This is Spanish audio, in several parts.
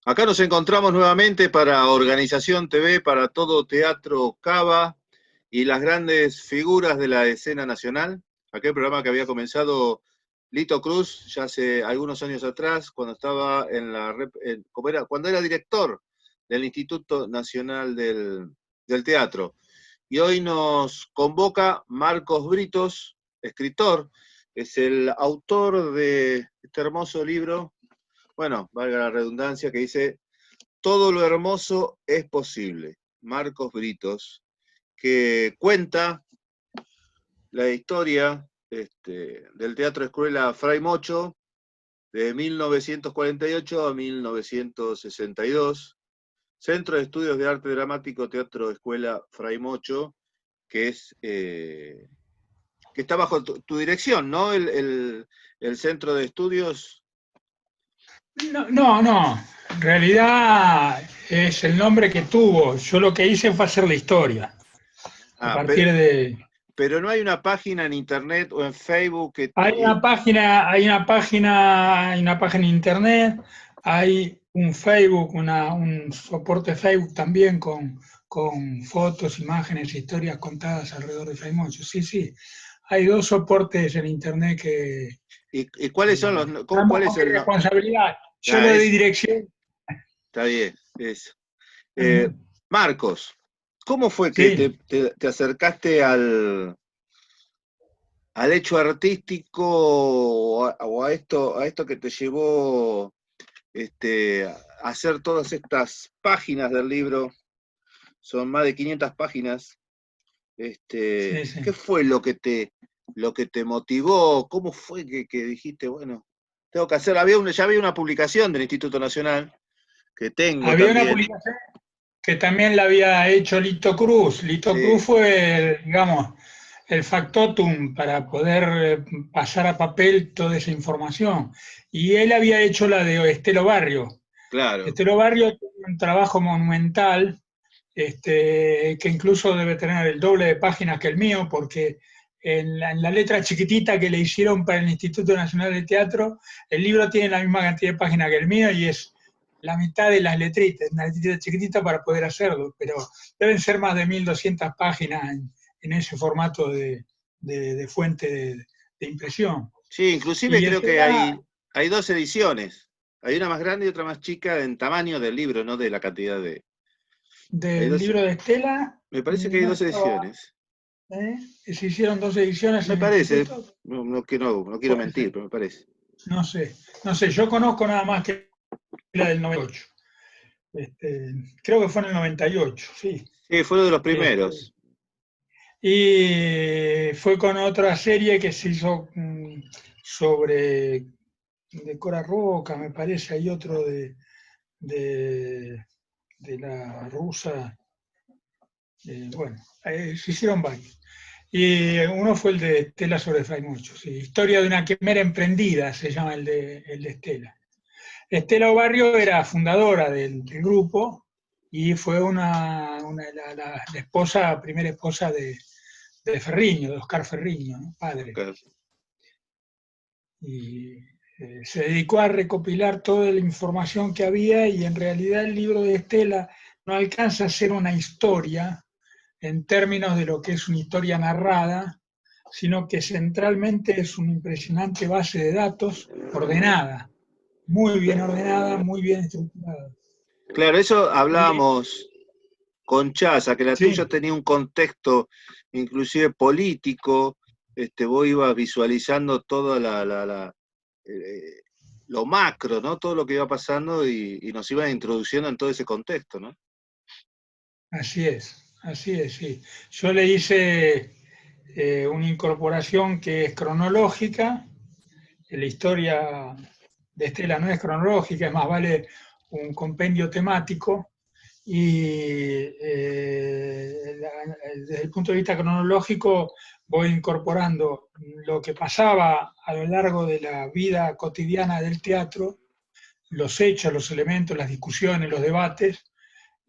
Acá nos encontramos nuevamente para Organización TV, para Todo Teatro Cava y las grandes figuras de la escena nacional. Aquel programa que había comenzado Lito Cruz ya hace algunos años atrás, cuando estaba cuando era director del Instituto Nacional del Teatro. Y hoy nos convoca Marcos Britos, escritor, es el autor de este hermoso libro, bueno, valga la redundancia, que dice Todo lo hermoso es posible. Marcos Britos, que cuenta la historia del Teatro Escuela Fray Mocho de 1948 a 1962, Centro de Estudios de Arte Dramático Teatro Escuela Fray Mocho, que está bajo tu dirección, ¿no? El Centro de Estudios. No. En realidad es el nombre que tuvo. Yo lo que hice fue hacer la historia. A partir de. Pero no hay una página en internet o en Facebook que. Hay una página en internet, hay un Facebook, un soporte Facebook también con fotos, imágenes, historias contadas alrededor de Fray Mocho. Sí. Hay dos soportes en internet que. ¿Y cuáles son los? ¿Cuál es el responsabilidad? Yo le doy dirección. Está bien, eso. Marcos, ¿cómo fue Sí. que te acercaste al hecho artístico o a esto que te llevó a hacer todas estas páginas del libro? Son más de 500 páginas. Sí. ¿Qué fue lo que te motivó? ¿Cómo fue que dijiste, bueno, tengo que hacer? Ya había una publicación del Instituto Nacional que tengo había también. Una publicación que también la había hecho Lito Cruz. Lito Cruz fue, digamos, el factotum para poder pasar a papel toda esa información. Y él había hecho la de Estelo Barrio. Claro. Estelo Barrio tiene un trabajo monumental, que incluso debe tener el doble de páginas que el mío, porque en la letra chiquitita que le hicieron para el Instituto Nacional de Teatro, el libro tiene la misma cantidad de páginas que el mío y es la mitad de las letritas, una letrita chiquitita para poder hacerlo, pero deben ser más de 1200 páginas en ese formato de fuente de impresión. Sí, inclusive creo que hay dos ediciones. Hay una más grande y otra más chica en tamaño del libro, no de la cantidad de. Del libro de Estela. Me parece que hay dos ediciones. Se hicieron dos ediciones Me en el parece, instituto. no quiero mentir, pero me parece. No sé, yo conozco nada más que la del 98. Creo que fue en el 98, sí. Sí, fue uno de los primeros. Y fue con otra serie que se hizo sobre de Cora Roca, me parece, hay otro de la rusa. Bueno, se hicieron varios. Y uno fue el de Estela sobre Fray Mocho. Sí. Historia de una quimera emprendida, se llama el de Estela. Estela Barrio era fundadora del grupo y fue la primera esposa de Ferriño, de Oscar Ferriño, ¿no? Padre. Okay. Y se dedicó a recopilar toda la información que había y en realidad el libro de Estela no alcanza a ser una historia en términos de lo que es una historia narrada, sino que centralmente es una impresionante base de datos ordenada, muy bien ordenada, muy bien estructurada. Claro, eso hablábamos con Chaza, que la tuya tenía un contexto inclusive político, vos ibas visualizando todo lo macro, ¿no? Todo lo que iba pasando y nos iban introduciendo en todo ese contexto, ¿no? Así es, sí. Yo le hice una incorporación que es cronológica. La historia de Estela no es cronológica, es más vale un compendio temático. Y desde el punto de vista cronológico voy incorporando lo que pasaba a lo largo de la vida cotidiana del teatro, los hechos, los elementos, las discusiones, los debates,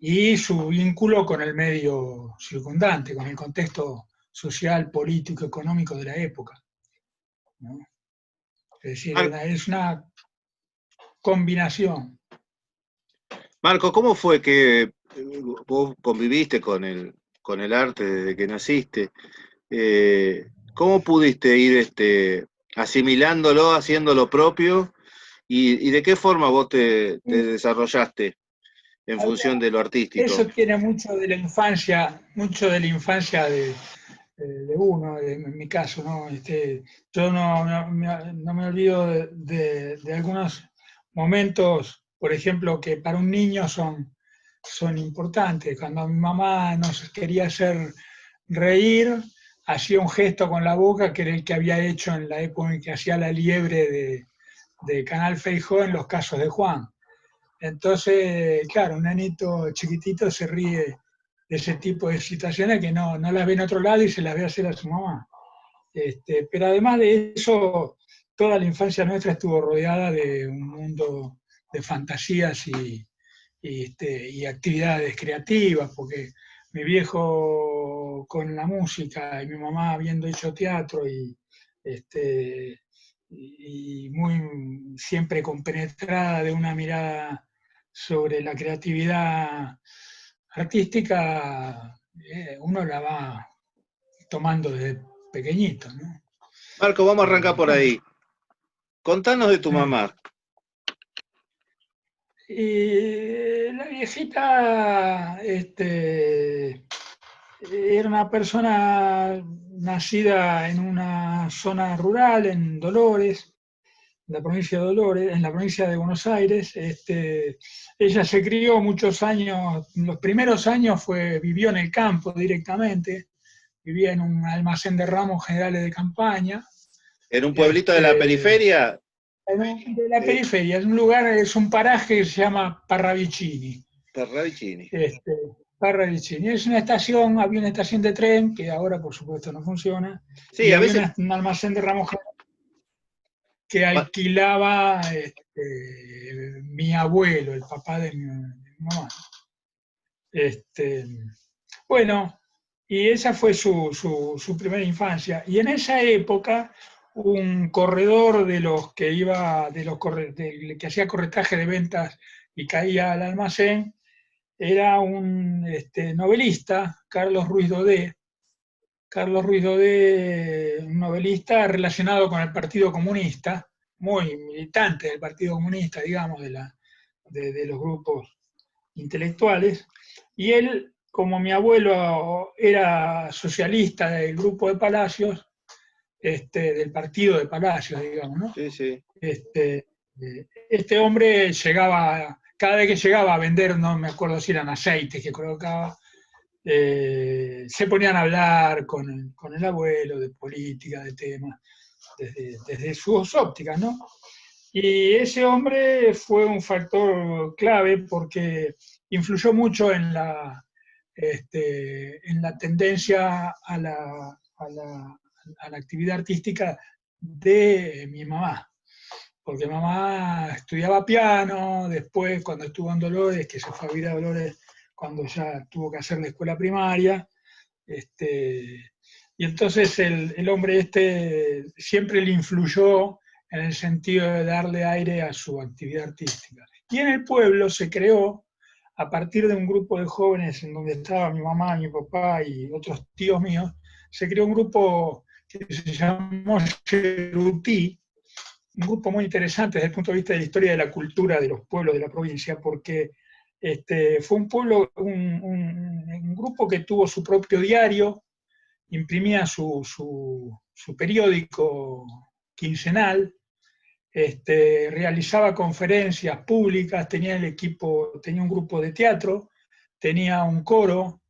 y su vínculo con el medio circundante, con el contexto social, político, económico de la época, ¿no? Es decir, es una combinación. Marco, ¿cómo fue que vos conviviste con el arte desde que naciste? ¿Cómo pudiste ir asimilándolo, haciendo lo propio? Y de qué forma vos te desarrollaste en función de lo Eso artístico? tiene mucho de la infancia de uno, en mi caso, ¿no? Yo no me olvido de algunos momentos, por ejemplo, que para un niño son importantes. Cuando mi mamá nos quería hacer reír, hacía un gesto con la boca que era el que había hecho en la época en que hacía la liebre de Canal Feijó en Los Casos de Juan. Entonces, claro, un nenito chiquitito se ríe de ese tipo de situaciones que no las ve en otro lado y se las ve hacer a su mamá. Pero además de eso, toda la infancia nuestra estuvo rodeada de un mundo de fantasías y actividades creativas, porque mi viejo con la música y mi mamá habiendo hecho teatro este, y muy siempre compenetrada de una mirada sobre la creatividad artística, uno la va tomando desde pequeñito, ¿no? Marco, vamos a arrancar por Bueno, ahí. Contanos de tu mamá. y la viejita era una persona nacida en una zona rural, en Dolores, en la provincia de Dolores, en la provincia de Buenos Aires. Ella se crió muchos años, los primeros años vivió en el campo directamente, vivía en un almacén de ramos generales de campaña. En un pueblito de la Este, periferia, de la eh, periferia, es un lugar, es un paraje que se llama Parravicini. Terravicini. Este, Parravicini. Es una estación, había una estación de tren, que ahora por supuesto no funciona, Sí, y a había veces, un almacén de ramos que ma- alquilaba mi abuelo, el papá de mi mamá. Este, bueno, y esa fue su primera infancia. Y en esa época, un corredor de los que iba, que hacía corretaje de ventas y caía al almacén, era un novelista, Carlos Ruiz Dodé, un novelista relacionado con el Partido Comunista, muy militante del Partido Comunista, digamos, de los grupos intelectuales. Y él, como mi abuelo era socialista del grupo de Palacios, del partido de Palacios, digamos, ¿no? sí, sí. Este hombre llegaba, cada vez que llegaba a vender, no me acuerdo si eran aceites que colocaba, se ponían a hablar con el abuelo de política, de temas, desde sus ópticas, ¿no? Y ese hombre fue un factor clave porque influyó mucho en la tendencia a la actividad artística de mi mamá. Porque mamá estudiaba piano, después cuando estuvo en Dolores, que se fue a vivir a Dolores cuando ya tuvo que hacer la escuela primaria, y entonces el hombre siempre le influyó en el sentido de darle aire a su actividad artística. Y en el pueblo se creó, a partir de un grupo de jóvenes en donde estaba mi mamá, mi papá y otros tíos míos, se creó un grupo que se llamó Cherutí, un grupo muy interesante desde el punto de vista de la historia de la cultura de los pueblos de la provincia, porque fue un pueblo, un grupo que tuvo su propio diario, imprimía su periódico quincenal, realizaba conferencias públicas, tenía el equipo, tenía un grupo de teatro, tenía un coro,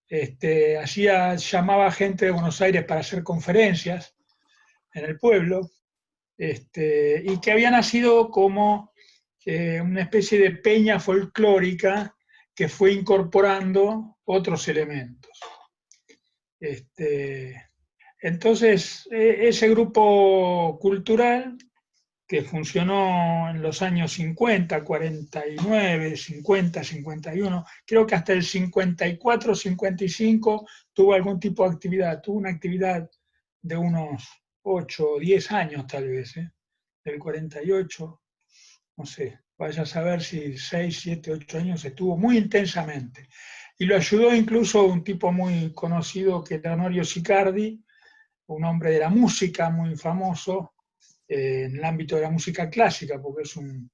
llamaba gente de Buenos Aires para hacer conferencias en el pueblo, y que había nacido como una especie de peña folclórica que fue incorporando otros elementos. Este, entonces, ese grupo cultural que funcionó en los años 50, 49, 50, 51, creo que hasta el 54, 55 tuvo algún tipo de actividad, tuvo una actividad de unos 8 o 10 años tal vez, del 48, no sé. vaya a saber si 6, 7, 8 años, estuvo muy intensamente. Y lo ayudó incluso un tipo muy conocido que era Honorio Sicardi, un hombre de la música muy famoso en el ámbito de la música clásica, porque es un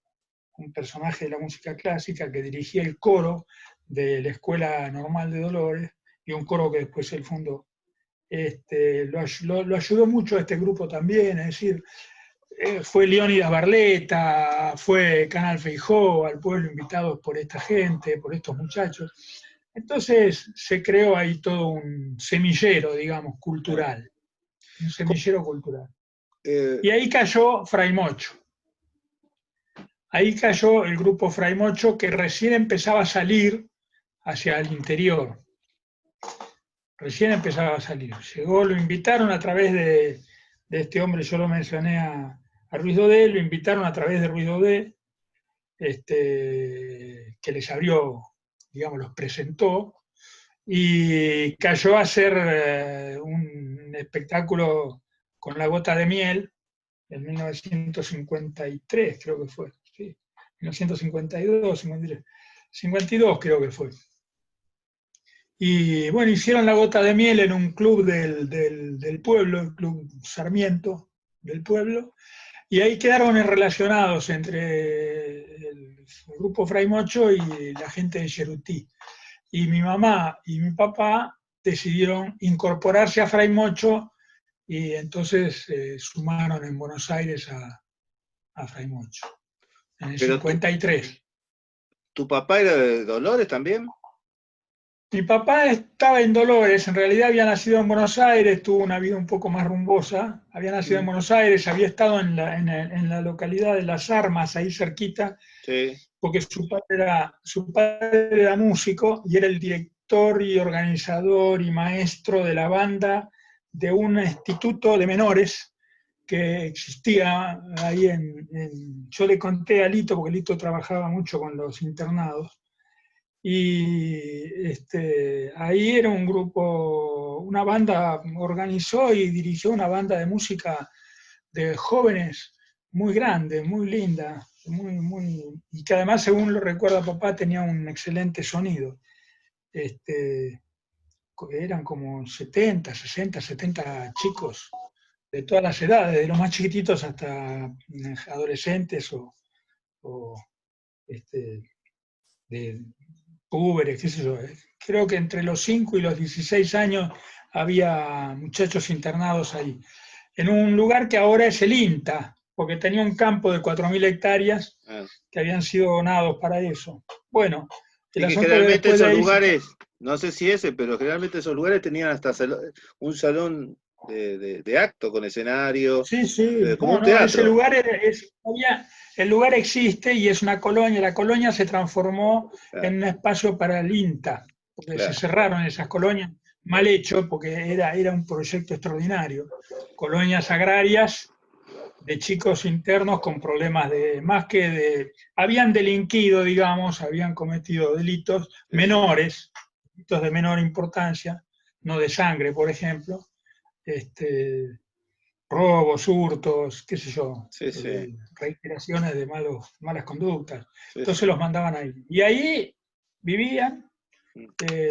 personaje de la música clásica que dirigía el coro de la Escuela Normal de Dolores, y un coro que después él fundó. Lo ayudó mucho a este grupo también, es decir, fue Leónidas Barletta, fue Canal Feijó, al pueblo invitados por esta gente, por estos muchachos. Entonces se creó ahí todo un semillero, digamos, cultural, un semillero cultural. Y ahí cayó Fray Mocho. Ahí cayó el grupo Fray Mocho, que recién empezaba a salir hacia el interior. Recién empezaba a salir. Llegó, lo invitaron a través de este hombre, yo lo mencioné a Ruiz Dodé, lo invitaron a través de Ruiz Dodé, que les abrió, digamos, los presentó, y cayó a hacer un espectáculo con La Gota de Miel en 1953, creo que fue, sí, 1952, 53, 52 creo que fue. Y bueno, hicieron La Gota de Miel en un club del pueblo, el Club Sarmiento del pueblo, y ahí quedaron relacionados entre el grupo Fray Mocho y la gente de Cherutí. Y mi mamá y mi papá decidieron incorporarse a Fray Mocho y entonces sumaron en Buenos Aires a Fray Mocho, en el Pero 53. ¿Tu papá era de Dolores también? Mi papá estaba en Dolores, en realidad había nacido en Buenos Aires, tuvo una vida un poco más rumbosa, había nacido en Buenos Aires, había estado en la localidad de Las Armas, ahí cerquita, Sí. porque su padre era músico y era el director y organizador y maestro de la banda de un instituto de menores que existía ahí yo le conté a Lito, porque Lito trabajaba mucho con los internados, y ahí era un grupo, una banda, organizó y dirigió una banda de música de jóvenes muy grande, muy linda, y que además, según lo recuerda papá, tenía un excelente sonido. Eran como 70, 60, 70 chicos de todas las edades, de los más chiquititos hasta adolescentes o de púberes, qué sé yo. Creo que entre los 5 y los 16 años había muchachos internados ahí, en un lugar que ahora es el INTA, porque tenía un campo de 4.000 hectáreas que habían sido donados para eso. Bueno, el Y que asunto que generalmente después de esos ahí... lugares, no sé si ese, pero generalmente esos lugares tenían hasta un salón de acto con escenario, Sí, sí, como no, un no, ese teatro. lugar el lugar existe y es una colonia. La colonia se transformó Claro, en un espacio para el INTA, porque se claro, cerraron esas colonias, mal hecho, porque era un proyecto extraordinario. Colonias agrarias de chicos internos con problemas más que habían delinquido, digamos, habían cometido delitos sí, sí, menores, delitos de menor importancia, no de sangre, por ejemplo, este, robos, hurtos, qué sé yo, sí, sí, reiteraciones de malas conductas. sí, Entonces sí. los mandaban ahí. Y ahí vivían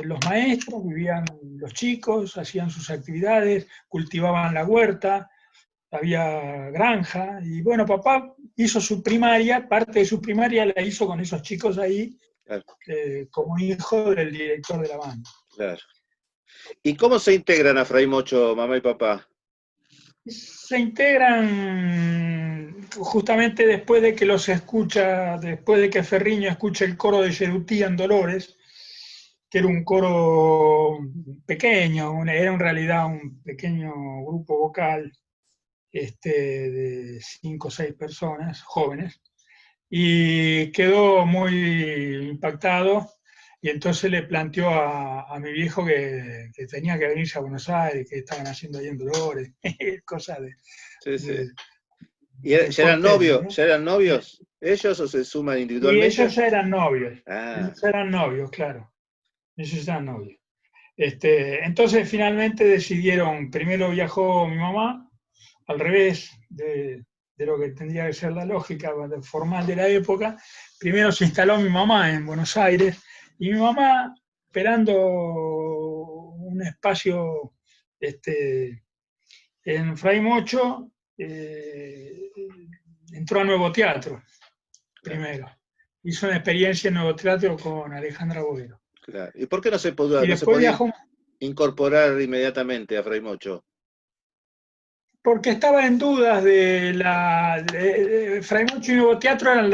los maestros, vivían los chicos, hacían sus actividades, cultivaban la huerta, había granja, y bueno, papá hizo su primaria, parte de su primaria la hizo con esos chicos ahí, Claro, como hijo del director de la banda. claro. ¿Y cómo se integran a Fray Mocho, mamá y papá? Se integran justamente después de que los escucha, después de que Ferriño escucha el coro de Cherutí en Dolores, que era un coro pequeño, era en realidad un pequeño grupo vocal de 5 o 6 personas, jóvenes, y quedó muy impactado, y entonces le planteó a mi viejo que tenía que venirse a Buenos Aires, que estaban haciendo ahí en Dolores, cosas Sí, sí. de, ¿Y del ya eran porteño, novios? ¿no? ¿Ya eran novios ellos o se suman Y ellos individualmente? ya eran novios, Ah, claro, ellos eran novios. Entonces finalmente decidieron, primero viajó mi mamá, al revés, de lo que tendría que ser la lógica formal de la época, primero se instaló mi mamá en Buenos Aires, y mi mamá, esperando un espacio en Fray Mocho, entró a Nuevo Teatro primero. Hizo una experiencia en Nuevo Teatro con Alejandra Bovero. Claro. ¿Y por qué no se Y no se después podía viajó, incorporar inmediatamente a Fray Mocho? porque estaba en dudas de Fray Mocho y Nuevo Teatro eran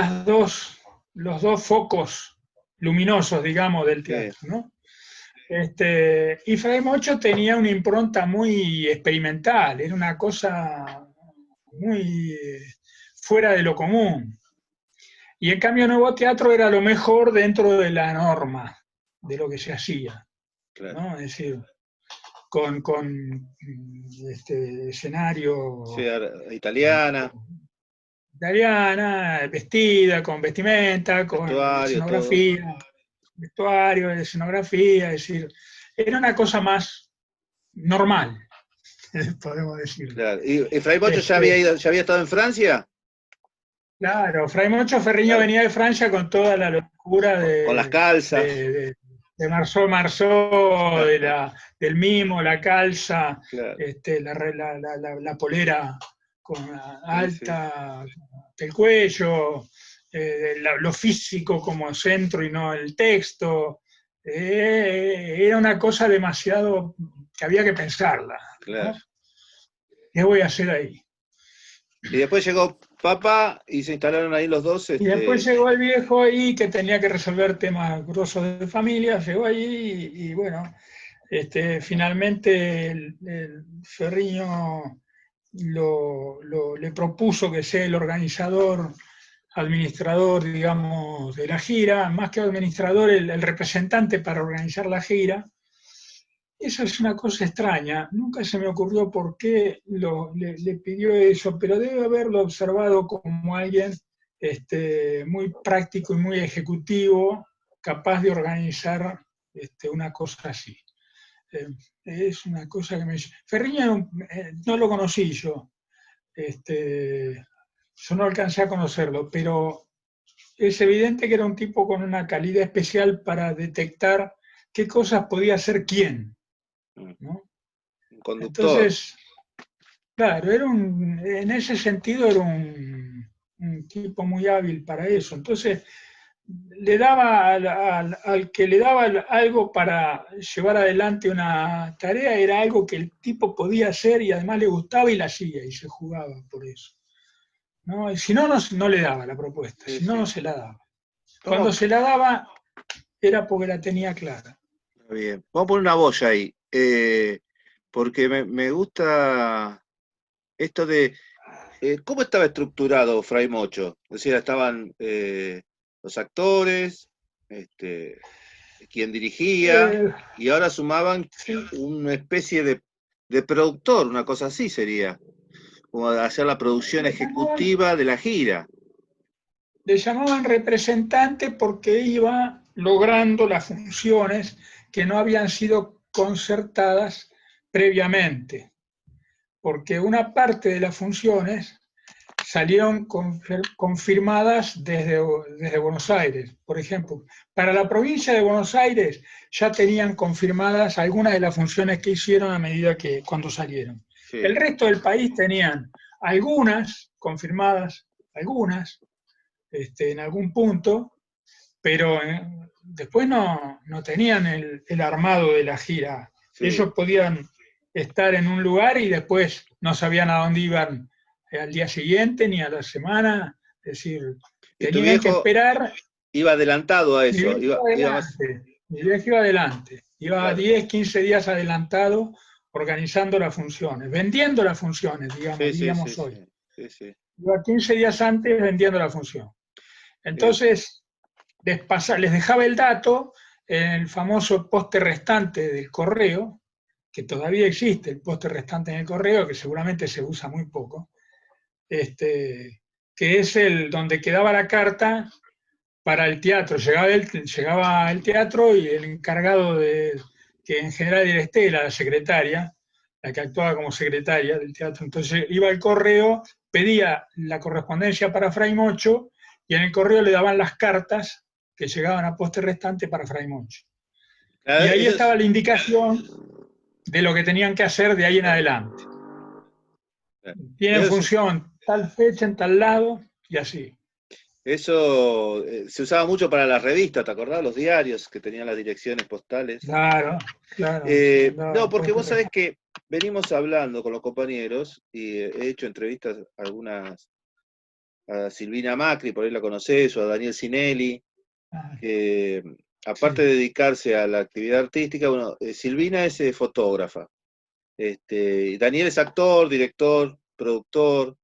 los dos focos luminosos, digamos, del Sí, teatro, ¿no? Y Fray Mocho tenía una impronta muy experimental, era una cosa muy fuera de lo común. Y en cambio Nuevo Teatro era lo mejor dentro de la norma, de lo que se hacía, claro. ¿no? Es decir, con escenario Sí, italiana, italiana, vestida, con vestimenta, con vestuario, todo. escenografía, vestuario, escenografía, es decir, era una cosa más normal, podemos decirlo. Claro. ¿Y Fray Mocho ya había Este, ido, ya había estado en Francia? claro, Fray Moncho Ferriño Claro. venía de Francia con toda la locura Con las calzas. de Marceau Marceau, del mimo, la calza, Claro. la polera con Sí, sí. alta del cuello, lo físico como centro y no el texto. Era una cosa demasiado que había que pensarla, Claro. ¿no? ¿Qué voy a hacer ahí? Y después llegó papá y se instalaron ahí los dos, Y después llegó el viejo ahí que tenía que resolver temas grosos de familia, llegó ahí y bueno, finalmente el Ferriño le propuso que sea el organizador, administrador, digamos, de la gira, más que administrador, el representante para organizar la gira. Eso es una cosa extraña, nunca se me ocurrió por qué le pidió eso, pero debe haberlo observado como alguien muy práctico y muy ejecutivo, capaz de organizar una cosa así. Eh, es una cosa que me... Ferriña no lo conocí yo, yo no alcancé a conocerlo, pero es evidente que era un tipo con una calidad especial para detectar qué cosas podía hacer quién, ¿no? un conductor. Entonces, claro, en ese sentido era un tipo muy hábil para eso. Entonces, le daba al que le daba algo para llevar adelante una tarea, era algo que el tipo podía hacer y además le gustaba y la hacía y se jugaba por eso, ¿no? Y si no, no le daba la propuesta, Sí, si no, no sí. se la daba. Cuando Vamos, se la daba, era porque la tenía clara. bien. Vamos a poner una boya ahí. Porque me gusta esto de cómo estaba estructurado Fray Mocho. Es decir, estaban los actores, quien dirigía, Eh, y ahora sumaban sí, una especie de productor, una cosa así sería, como hacer la producción le llamaban ejecutiva de la gira. Le llamaban representante porque iba logrando las funciones que no habían sido concertadas previamente, porque una parte de las funciones salieron confirmadas desde Buenos Aires. Por ejemplo, para la provincia de Buenos Aires ya tenían confirmadas algunas de las funciones que hicieron a medida que cuando salieron. El Sí. resto del país tenían algunas confirmadas, algunas, en algún punto, pero después no tenían el armado de la gira. Sí. Ellos podían estar en un lugar y después no sabían a dónde iban al día siguiente ni a la semana. Es decir, Y tu tenían que viejo esperar. iba adelantado a Mi eso, viejo iba iba más, adelante, mi viejo iba adelante. Iba claro. 10, 15 días adelantado organizando las funciones, vendiendo las funciones, digamos, Sí, sí, sí, diríamos hoy. sí, sí, sí. Iba 15 días antes vendiendo la función. Eh, Entonces, les dejaba el dato en el famoso poste restante del correo, que todavía existe el poste restante en el correo, que seguramente se usa muy poco, que es el donde quedaba la carta para el teatro. Llegaba el teatro y el encargado que en general era Estela, la secretaria, la que actuaba como secretaria del teatro. Entonces iba al correo, pedía la correspondencia para Fray Mocho, y en el correo le daban las cartas que llegaban a poste restante para Fray Mocho. Y ahí Eso estaba la indicación de lo que tenían que hacer de ahí en adelante. Tienen eso función tal fecha en tal lado, y así. Eso se usaba mucho para las revistas, ¿te acordás? Los diarios que tenían las direcciones postales. Claro, claro, se No, mandaba porque poste vos sabés restante. que venimos hablando con los compañeros y he hecho entrevistas algunas a Silvina Macri, por ahí la conocés, o a Daniel Sinelli, Ah, que aparte sí, de dedicarse a la actividad artística, bueno, Silvina es fotógrafa. Y Daniel es actor, director, productor,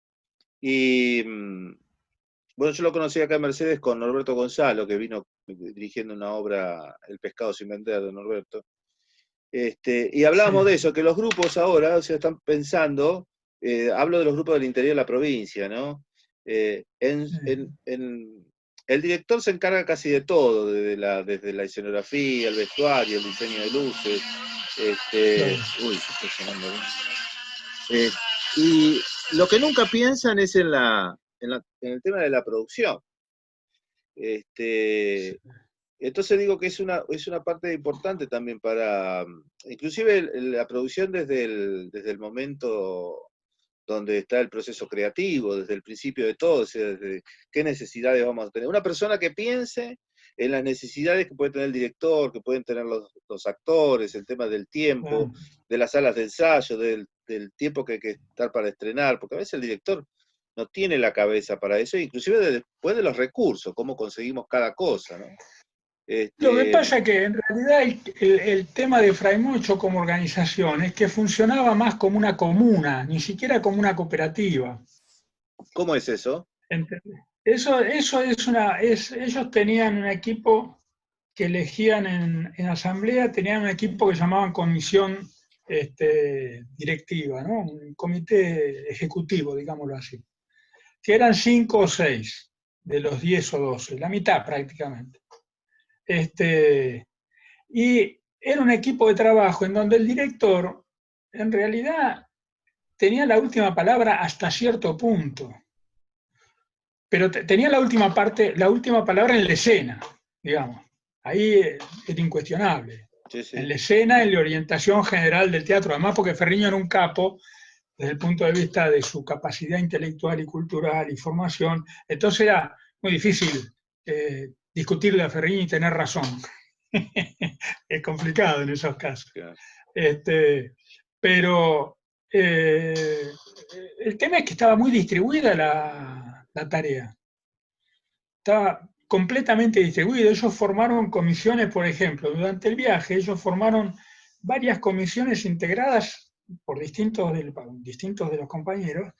y bueno, yo lo conocí acá en Mercedes con Norberto Gonzalo, que vino dirigiendo una obra, El pescado sin vender, de Norberto. Y hablábamos sí, de eso, que los grupos ahora, o sea, están pensando, hablo de los grupos del interior de la provincia, ¿no? sí. El director se encarga casi de todo, desde la escenografía, el vestuario, el diseño de luces. Claro. Uy, se está sonando bien. Eh, y lo que nunca piensan es en el tema de la producción. Este, entonces digo que es una parte importante también para, inclusive la producción desde el momento donde está el proceso creativo, desde el principio de todo, o sea, desde qué necesidades vamos a tener. Una persona que piense en las necesidades que puede tener el director, que pueden tener los actores, el tema del tiempo, Claro. de las salas de ensayo, del tiempo que hay que estar para estrenar, porque a veces el director no tiene la cabeza para eso, inclusive después de los recursos, cómo conseguimos cada cosa, ¿no? Lo que Este, pasa es que en realidad el tema de Fray Mocho como organización es que funcionaba más como una comuna, ni siquiera como una cooperativa. ¿Cómo es eso? ¿Entendés? Eso ellos tenían un equipo que elegían en asamblea, tenían un equipo que llamaban comisión directiva, ¿no? Un comité ejecutivo, digámoslo así, que eran 5 o 6 de los 10 o 12, la mitad prácticamente. Y era un equipo de trabajo en donde el director en realidad tenía la última palabra hasta cierto punto, pero tenía la última parte, la última palabra en la escena, digamos. Ahí era incuestionable. Sí, En sí. la escena, en la orientación general del teatro, además porque Ferriño era un capo desde el punto de vista de su capacidad intelectual y cultural y formación, entonces era muy difícil discutirle a Ferriño y tener razón. Es complicado en esos casos. Claro. Este, pero eh, el tema es que estaba muy distribuida la tarea. Estaba completamente distribuido. Ellos formaron comisiones, por ejemplo, durante el viaje, ellos formaron varias comisiones integradas por distintos de los compañeros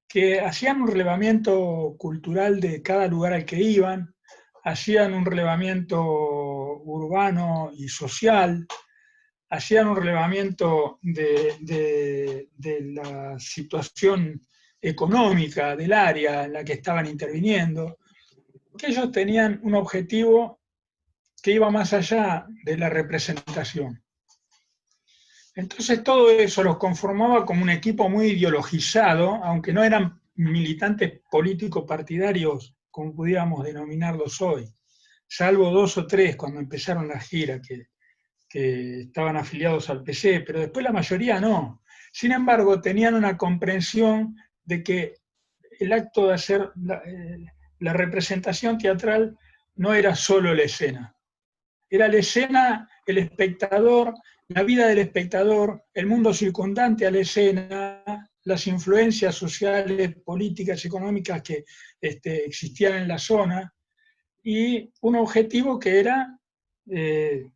que hacían un relevamiento cultural de cada lugar al que iban, hacían un relevamiento urbano y social, hacían un relevamiento de la situación económica del área en la que estaban interviniendo, que ellos tenían un objetivo que iba más allá de la representación. Entonces todo eso los conformaba como un equipo muy ideologizado, aunque no eran militantes políticos partidarios, como pudiéramos denominarlos hoy, salvo 2 o 3 cuando empezaron la gira, que estaban afiliados al PC, pero después la mayoría no. Sin embargo, tenían una comprensión de que el acto de hacer la representación teatral no era solo la escena, era la escena, el espectador, la vida del espectador, el mundo circundante a la escena, las influencias sociales, políticas, económicas que existían en la zona, y un objetivo que era, de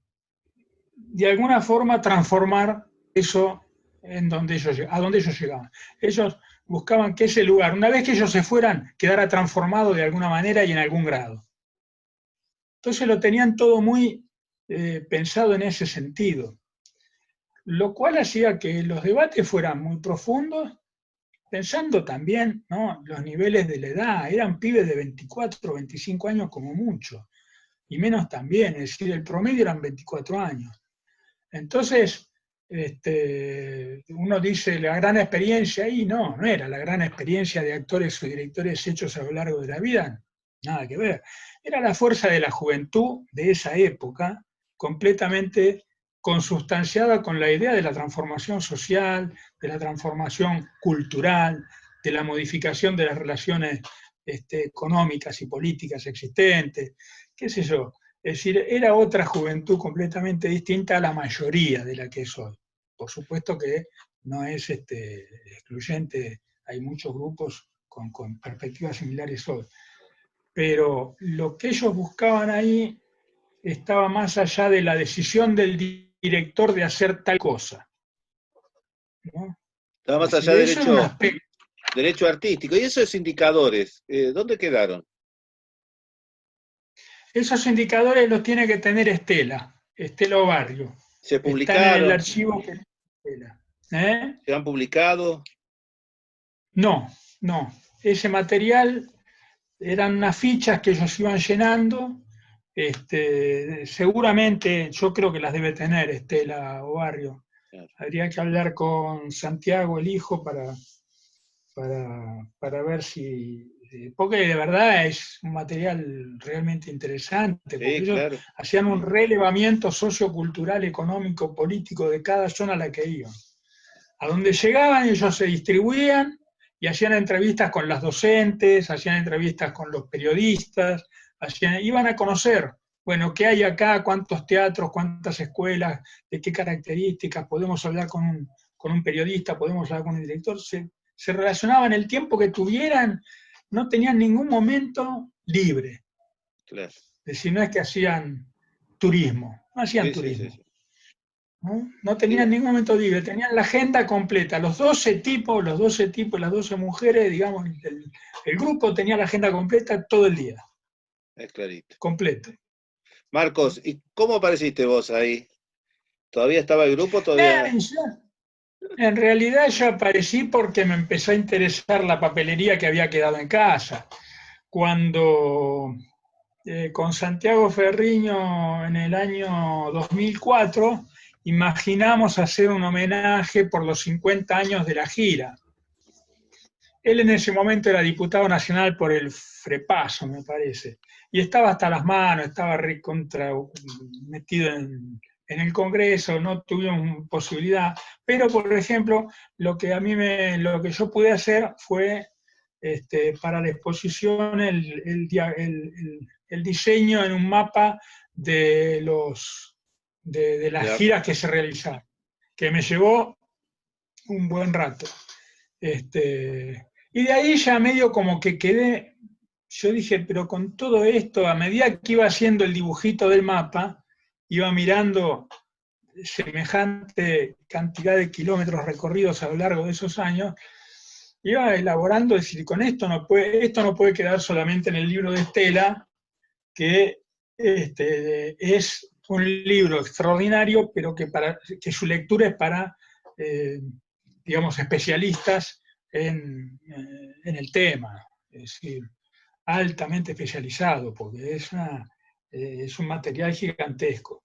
alguna forma, transformar eso a donde ellos llegaban. Ellos buscaban que ese lugar, una vez que ellos se fueran, quedara transformado de alguna manera y en algún grado. Entonces lo tenían todo muy pensado en ese sentido, lo cual hacía que los debates fueran muy profundos, pensando también, ¿no?, los niveles de la edad. Eran pibes de 24 o 25 años como mucho, y menos también, es decir, el promedio eran 24 años. Entonces, uno dice la gran experiencia, y no, no era la gran experiencia de actores o directores hechos a lo largo de la vida, nada que ver. Era la fuerza de la juventud de esa época, completamente consustanciada con la idea de la transformación social, de la transformación cultural, de la modificación de las relaciones económicas y políticas existentes, qué sé yo. Es decir, era otra juventud completamente distinta a la mayoría de la que es hoy. Por supuesto que no es excluyente, hay muchos grupos con perspectivas similares hoy. Pero lo que ellos buscaban ahí estaba más allá de la decisión del director de hacer tal cosa, ¿no? Estaba Es más decir, allá eso es un derecho, aspecto. derecho artístico. Y esos indicadores, ¿dónde quedaron? Esos indicadores los tiene que tener Estela Obarrio. ¿Se Están en el publicaron? archivo que Estela. ¿Eh? ¿Se han publicado? No, no. Ese material eran unas fichas que ellos iban llenando. Seguramente, yo creo que las debe tener Estela Obarrio. Claro. Habría que hablar con Santiago, el hijo, para ver si. Porque de verdad es un material realmente interesante, porque Sí, ellos claro. hacían un relevamiento sociocultural, económico, político de cada zona a la que iban. A donde llegaban ellos se distribuían y hacían entrevistas con las docentes, hacían entrevistas con los periodistas, iban a conocer, bueno, qué hay acá, cuántos teatros, cuántas escuelas, de qué características, podemos hablar con un periodista, podemos hablar con un director, se relacionaban el tiempo que tuvieran, no tenían ningún momento libre. Claro. Es decir, no es que hacían turismo, no hacían Sí, sí, sí, turismo. sí. ¿No? No Sí, tenían ningún momento libre, tenían la agenda completa. Los 12 tipos, las 12 mujeres, digamos, el grupo tenía la agenda completa todo el día, es clarito. completo. Marcos, ¿y cómo apareciste vos ahí? ¿Todavía estaba el grupo? ¿Todavía? En realidad yo aparecí porque me empezó a interesar la papelería que había quedado en casa. Cuando con Santiago Ferriño en el año 2004 imaginamos hacer un homenaje por los 50 años de la gira. Él en ese momento era diputado nacional por el Frepaso, me parece, y estaba hasta las manos, estaba metido en el Congreso, no tuvimos posibilidad, pero por ejemplo, lo que yo pude hacer fue para la exposición el diseño en un mapa de las Ya. giras que se realizaron, que me llevó un buen rato. Y de ahí ya medio como que quedé, yo dije, pero con todo esto, a medida que iba haciendo el dibujito del mapa, iba mirando semejante cantidad de kilómetros recorridos a lo largo de esos años, iba elaborando, es decir, con esto no puede quedar solamente en el libro de Estela, que es un libro extraordinario, pero que su lectura es para, digamos, especialistas en el tema, es decir, altamente especializado, porque es un material gigantesco.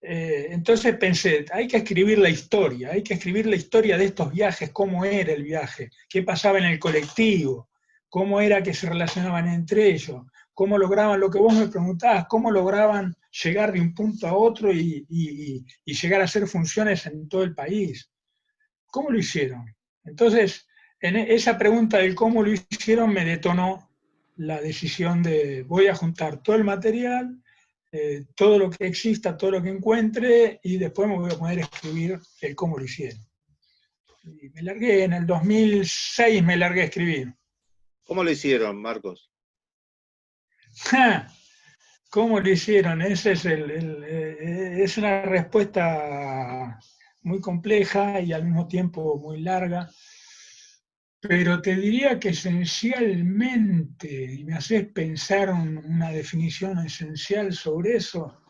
Entonces pensé, hay que escribir la historia de estos viajes, cómo era el viaje, qué pasaba en el colectivo, cómo era que se relacionaban entre ellos, cómo lograban lo que vos me preguntabas, cómo lograban llegar de un punto a otro y llegar a hacer funciones en todo el país. ¿Cómo lo hicieron? Entonces, esa pregunta del cómo lo hicieron me detonó la decisión de voy a juntar todo el material, todo lo que exista, todo lo que encuentre, y después me voy a poner a escribir el cómo lo hicieron. Y me largué, en el 2006 me largué a escribir. ¿Cómo lo hicieron, Marcos? ¿Cómo lo hicieron? Es una respuesta muy compleja y al mismo tiempo muy larga, pero te diría que esencialmente, y me haces pensar una definición esencial sobre eso,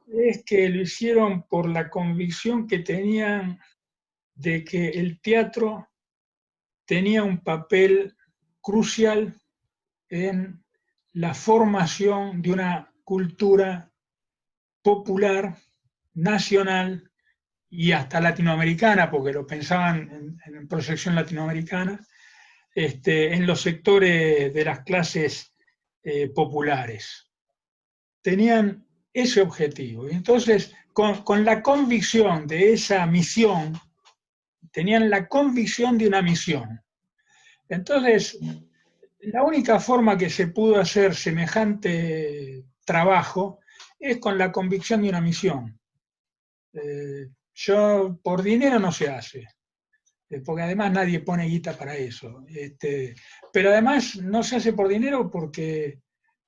es que lo hicieron por la convicción que tenían de que el teatro tenía un papel crucial en la formación de una cultura popular, nacional y hasta latinoamericana, porque lo pensaban en proyección latinoamericana, en los sectores de las clases populares. Tenían ese objetivo. Y entonces, con la convicción de esa misión, tenían la convicción de una misión. Entonces, la única forma que se pudo hacer semejante trabajo es con la convicción de una misión. Por dinero no se hace, porque además nadie pone guita para eso. Pero además no se hace por dinero porque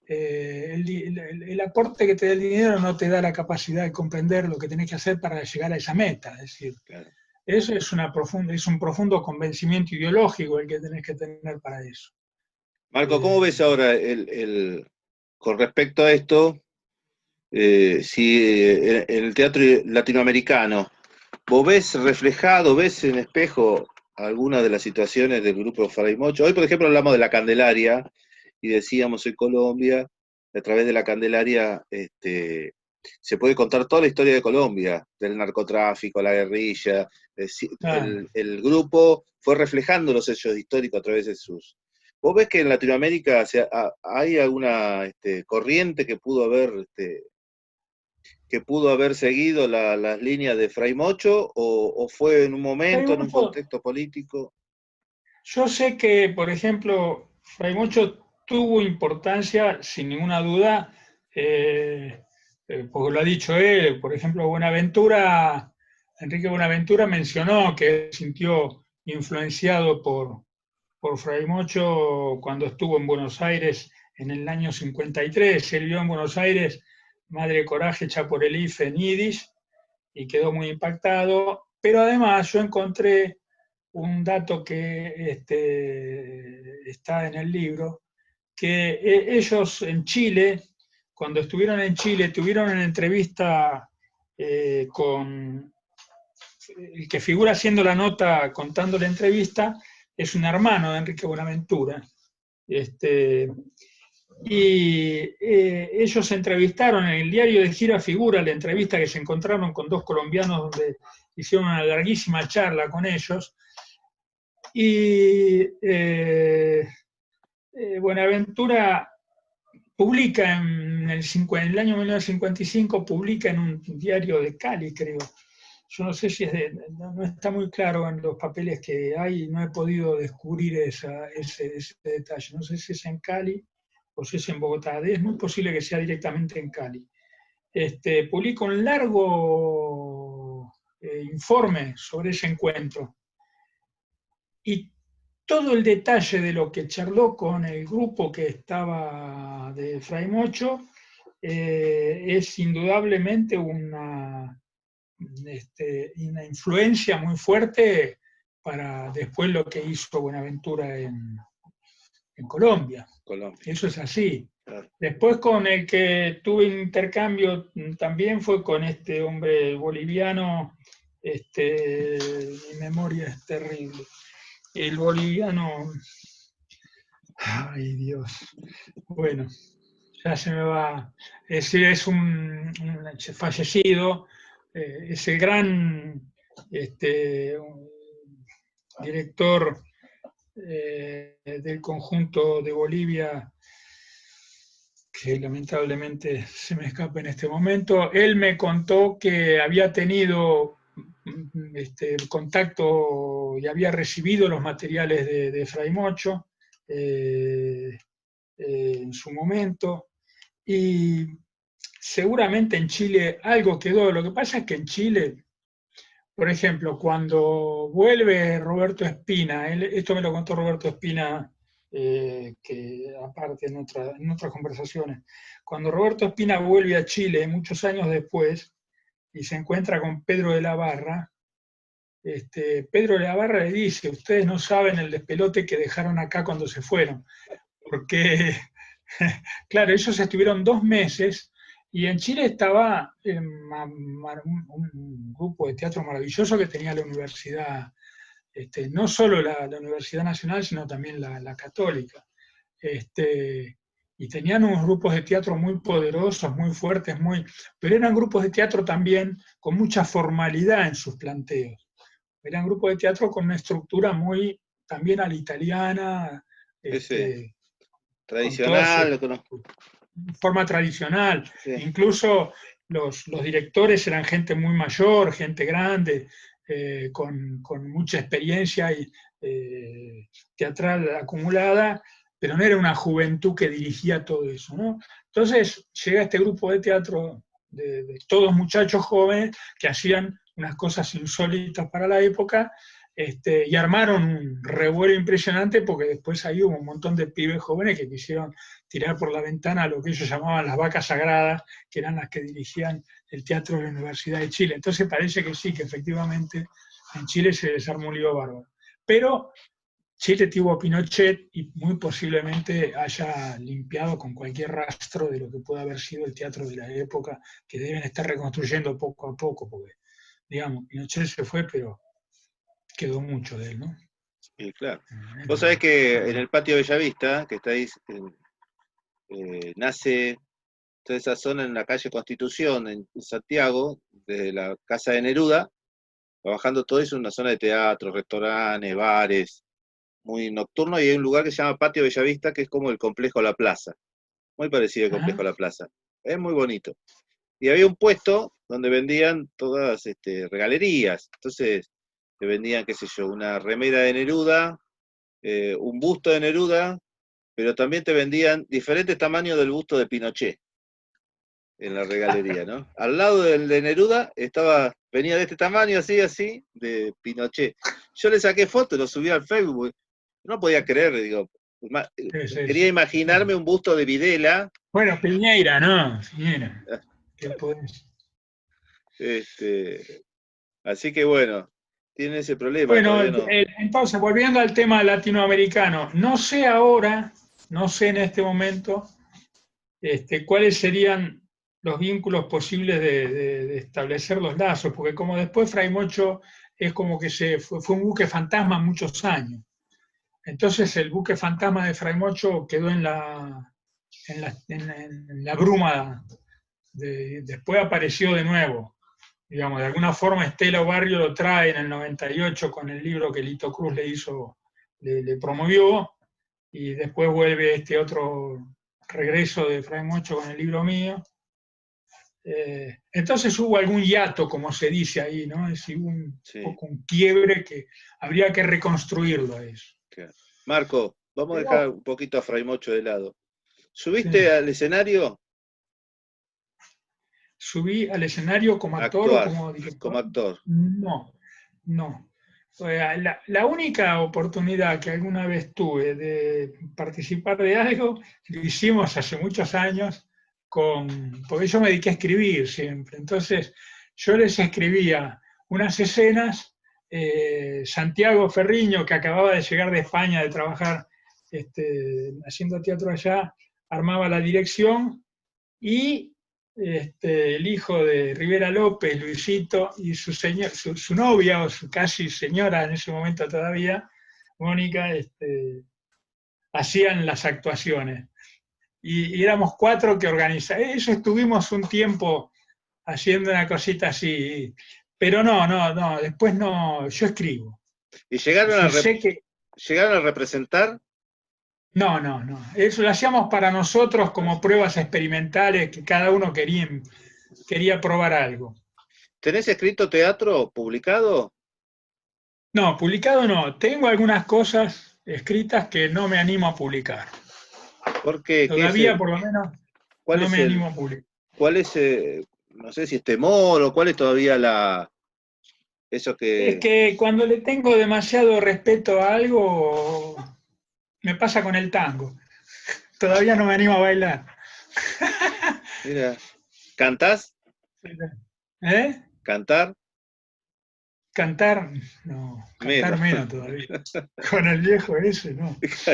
el aporte que te da el dinero no te da la capacidad de comprender lo que tenés que hacer para llegar a esa meta. Es decir, claro, eso es un profundo convencimiento ideológico el que tenés que tener para eso. Marco, ¿cómo ves ahora con respecto a esto? Si en el teatro latinoamericano, ¿vos ves reflejado, ves en espejo algunas de las situaciones del grupo Fray Mocho? Hoy, por ejemplo, hablamos de la Candelaria y decíamos en Colombia, a través de la Candelaria, se puede contar toda la historia de Colombia, del narcotráfico, la guerrilla. El grupo fue reflejando los hechos históricos a través de sus... ¿Vos ves que en Latinoamérica hay alguna corriente que pudo haber seguido las líneas de Fray Mocho, o fue en un momento, en un contexto político? Yo sé que, por ejemplo, Fray Mocho tuvo importancia, sin ninguna duda, porque lo ha dicho él. Por ejemplo, Enrique Buenaventura mencionó que sintió influenciado por Fray Mocho cuando estuvo en Buenos Aires en el año 53. Él vio en Buenos Aires Madre Coraje hecha por el IFE en Yiddish y quedó muy impactado. Pero además yo encontré un dato que está en el libro, que ellos en Chile, cuando estuvieron en Chile, tuvieron una entrevista con el que figura haciendo la nota, contando la entrevista, es un hermano de Enrique Buenaventura. Y ellos entrevistaron en el diario de Gira figura la entrevista que se encontraron con dos colombianos donde hicieron una larguísima charla con ellos. Y Buenaventura publica en el año 1955, publica en un diario de Cali, creo. Yo no sé si no está muy claro en los papeles que hay, no he podido descubrir ese detalle. No sé si es en Cali o si es en Bogotá. Es muy posible que sea directamente en Cali. Publica un largo informe sobre ese encuentro. Y todo el detalle de lo que charló con el grupo que estaba de Fray Mocho es indudablemente una influencia muy fuerte para después lo que hizo Buenaventura en Colombia. Eso es así. Claro. Después con el que tuve intercambio también fue con este hombre boliviano, mi memoria es terrible. El boliviano, ay Dios, bueno, ya se me va, es un fallecido, es el gran director del conjunto de Bolivia, que lamentablemente se me escapa en este momento. Él me contó que había tenido contacto y había recibido los materiales de Fray Mocho en su momento, y seguramente en Chile algo quedó. Lo que pasa es que en Chile, por ejemplo, cuando vuelve Roberto Espina, esto me lo contó Roberto Espina, que aparte en otras conversaciones, cuando Roberto Espina vuelve a Chile muchos años después y se encuentra con Pedro de la Barra, Pedro de la Barra le dice: ustedes no saben el despelote que dejaron acá cuando se fueron, porque, claro, ellos estuvieron 2 meses y en Chile estaba un grupo de teatro maravilloso que tenía la universidad, no solo la Universidad Nacional, sino también la Católica. y tenían unos grupos de teatro muy poderosos, muy fuertes, pero eran grupos de teatro también con mucha formalidad en sus planteos. Eran grupos de teatro con una estructura muy también a la italiana, Ese, con toda su tradicional, forma tradicional. sí, Incluso los directores eran gente muy mayor, gente grande, con mucha experiencia teatral acumulada, pero no era una juventud que dirigía todo eso, ¿no? Entonces llega este grupo de teatro de todos muchachos jóvenes que hacían unas cosas insólitas para la época, y armaron un revuelo impresionante porque después ahí hubo un montón de pibes jóvenes que quisieron tirar por la ventana lo que ellos llamaban las vacas sagradas, que eran las que dirigían el teatro de la Universidad de Chile. Entonces parece que sí, que efectivamente en Chile se desarmó un lío bárbaro. Pero Chile tuvo a Pinochet y muy posiblemente haya limpiado con cualquier rastro de lo que pueda haber sido el teatro de la época, que deben estar reconstruyendo poco a poco, porque, digamos, Pinochet se fue, pero quedó mucho de él, ¿no? sí, claro. Vos sabés que en el patio Bellavista, que está ahí, nace toda esa zona en la calle Constitución, en Santiago, desde la casa de Neruda, bajando todo eso, una zona de teatro, restaurantes, bares, muy nocturno, y hay un lugar que se llama Patio Bellavista, que es como el complejo La Plaza, muy parecido al complejo Ajá. La Plaza. Es muy bonito. Y había un puesto donde vendían todas regalerías. Entonces, te vendían, qué sé yo, una remera de Neruda, un busto de Neruda, pero también te vendían diferentes tamaños del busto de Pinochet en la regalería, ¿no? Al lado del de Neruda venía de este tamaño, así, así, de Pinochet. Yo le saqué fotos, lo subí al Facebook, no podía creer, digo, quería imaginarme un busto de Videla, Bueno, Piñeira, ¿no? Piñeira. ¿Qué podés? este, así que bueno, tiene ese problema, Bueno, todavía no. entonces, volviendo al tema latinoamericano, no sé ahora, no sé en este momento, cuáles serían los vínculos posibles de establecer los lazos, porque como después Fray Mocho es como que fue un buque fantasma muchos años. Entonces el buque fantasma de Fray Mocho quedó en la bruma, después apareció de nuevo. Digamos, de alguna forma Estela Barrio lo trae en el 98 con el libro que Lito Cruz le hizo, le promovió, y después vuelve este otro regreso de Fray Mocho con el libro mío. Entonces hubo algún hiato, como se dice ahí, ¿no? Es decir, un Sí, poco un quiebre que habría que reconstruirlo a eso. claro. Marco, vamos a dejar Pero, un poquito a Fray Mocho de lado. sí, ¿Subiste al escenario? subí al escenario como actor o Actuar, como como director. actor. No, no. La única oportunidad que alguna vez tuve de participar de algo, lo hicimos hace muchos años, porque yo me dediqué a escribir siempre. Entonces, yo les escribía unas escenas, Santiago Ferriño, que acababa de llegar de España de trabajar haciendo teatro allá, armaba la dirección, y el hijo de Rivera López, Luisito, y su novia, o su casi señora en ese momento todavía, Mónica, hacían las actuaciones. Y éramos cuatro que organizaban. Eso estuvimos un tiempo haciendo una cosita así, pero no, después no, yo escribo. ¿Y Es decir, sé que llegaron a representar? no. Eso lo hacíamos para nosotros como pruebas experimentales que cada uno quería probar algo. ¿Tenés escrito teatro publicado? No, publicado no. Tengo algunas cosas escritas que no me animo a publicar. Porque, Todavía, por lo menos, cuál no es me animo a publicar. cuál es, no sé si es temor o cuál es todavía eso Es que, que cuando le tengo demasiado respeto a algo, me pasa con el tango. Todavía no me animo a bailar. mira, cantás, ¿Eh? cantar, Cantar, no, cantar menos. menos todavía. Con el viejo ese, no. Es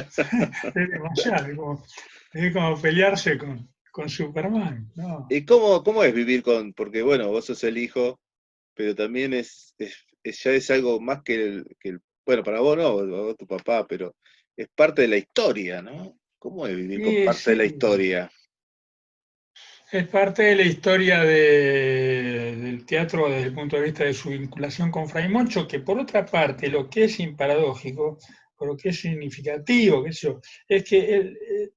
demasiado, es como pelearse con Superman, no. ¿Y cómo es vivir porque bueno, vos sos el hijo, pero también ya es algo más que bueno, para vos no, vos, tu papá, pero es parte de la historia, ¿no? ¿Cómo es vivir con Y parte de la sí, historia? es parte de la historia del teatro desde el punto de vista de su vinculación con Fray Moncho, que por otra parte, lo que es paradójico, o lo que es significativo, qué sé yo, es que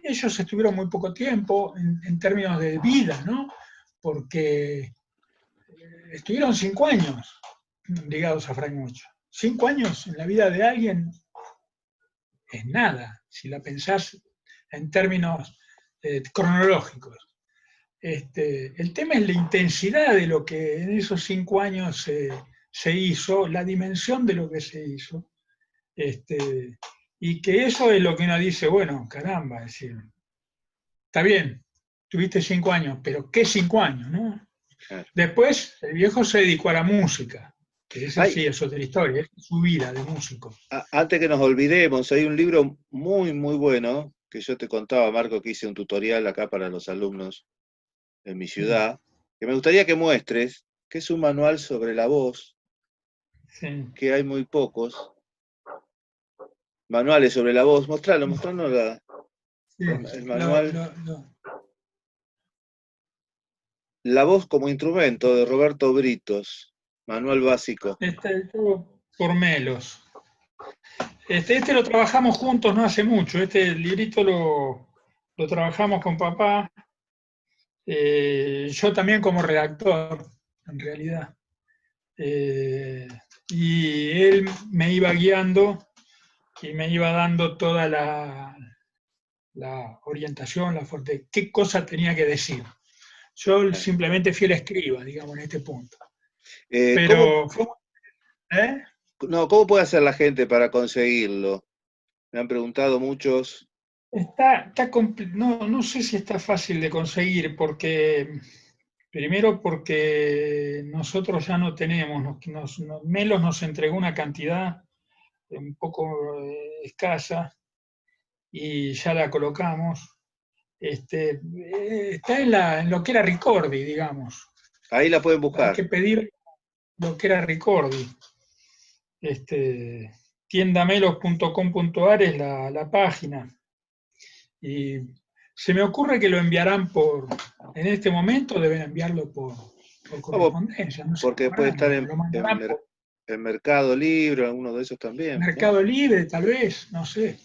ellos estuvieron muy poco tiempo en términos de vida, ¿no? Porque estuvieron 5 años ligados a Fray Moncho. 5 años en la vida de alguien es nada, si la pensás en términos cronológicos. El tema es la intensidad de lo que en esos 5 años se hizo, la dimensión de lo que se hizo, y que eso es lo que uno dice, bueno, caramba, es decir, está bien, tuviste 5 años, pero ¿qué 5 años, no? Claro. Después el viejo se dedicó a la música, que esa Ay, sí es otra historia, es su vida de músico. antes que nos olvidemos, hay un libro muy, muy bueno que yo te contaba, Marco, que hice un tutorial acá para los alumnos en mi Sí, ciudad, que me gustaría que muestres, que es un manual sobre la voz, sí, que hay muy pocos manuales sobre la voz. Mostralo, mostrarnos sí. el manual. Lo- La voz como instrumento de Roberto Britos, manual básico. todo por Melos. Este lo trabajamos juntos no hace mucho. Este librito lo trabajamos con papá. Yo también como redactor, en realidad. Eh, y él me iba guiando y me iba dando toda la orientación, de qué cosa tenía que decir. Yo simplemente fui el escriba, digamos, en este punto. ¿Cómo, Pero, ¿eh? no, ¿cómo puede hacer la gente para conseguirlo? Me han preguntado muchos. No sé si está fácil de conseguir, primero porque nosotros ya no tenemos, Melos nos entregó una cantidad un poco escasa y ya la colocamos. Está en lo que era Ricordi, digamos. Ahí la pueden Hay buscar. que pedir lo que era Ricordi. Este, tiendamelos.com.ar es la página. Y se me ocurre que lo enviarán en este momento deben enviarlo por Vamos, correspondencia, no sé porque cómo puede harán, estar lo mandarán por en Mercado Libre, alguno de esos también, ¿no? Mercado Libre, tal vez, no sé,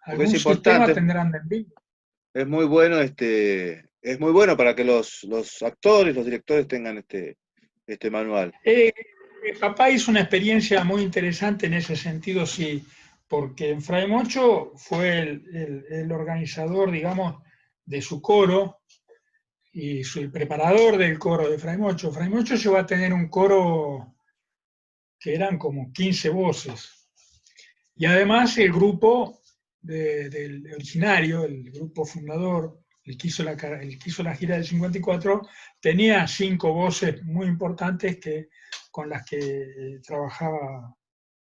Porque es algún sistema importante, tendrán de envío. es muy bueno, es muy bueno para que los actores, los directores tengan este manual. Eh, Papá hizo una experiencia muy interesante en ese sentido, sí, porque en Fray Mocho fue el organizador, digamos, de su coro y el preparador del coro de Fray Mocho. Fray Mocho llegó a tener un coro que eran como 15 voces. Y además el grupo del originario, el grupo fundador, el que hizo la gira del 54, tenía 5 voces muy importantes con las que trabajaba